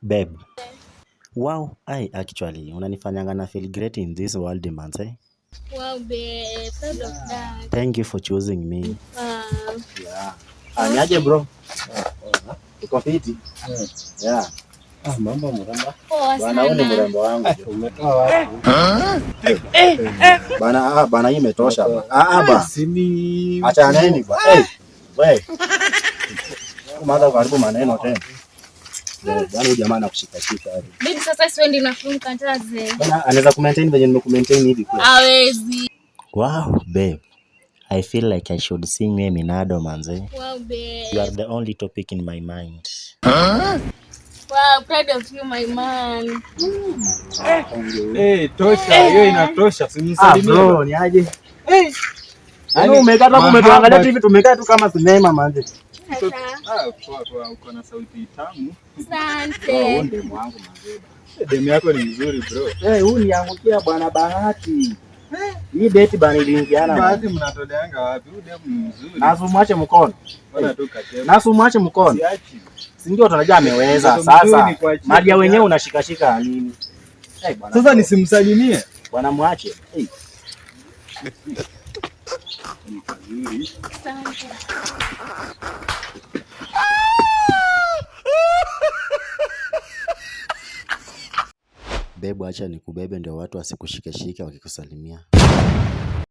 Babe, wow, I actually unanifanyanga na feel great in this world manze. Wow, babe, proud of that. Thank you for choosing me. Wow. Yeah. Niaje bro? Uko fiti? Yeah. Mambo mrembo. Poa Bana wewe ni sana. mrembo wangu. Umetoa wapi? Bana hii imetosha. Ba. Sini. Acha nini ba? Wewe. Umeanza karibu maneno tena. Bana huyu jamaa anakushika hadi. Babe, sasa siwendi na kumkataze. Bana anaweza kumaintain venye nimekumaintain hivi kwa. Hawezi. Wow, babe. I feel like I should sing Eminado manze. Wow, babe. You are the only topic in my mind. Wow, proud of you, my man. Tosha, hiyo inatosha. Simsalimie. Bro, ni aje? Yaani Umekaa tu umetuangalia TV tumekaa tu kama sinema manze. Poa, uko na sauti tamu. Asante. Ndio mwangu manze. Demu yako ni mzuri bro. Huyu ni angukia bwana Bahati. Hii date bana iliingiana. Bahati mnatoleanga wapi? Huyu demu ni mzuri. Nasumwache mkono. Bwana tu katema. Nasumwache mkono. Siachi. Si ndio tunajua ameweza. Sasa maji wenyewe unashikashika nini? Bwana. Sasa nisimsalimie. Bwana mwache. Asante. Bebu, acha nikubebe ndio watu wasikushikeshike wakikusalimia.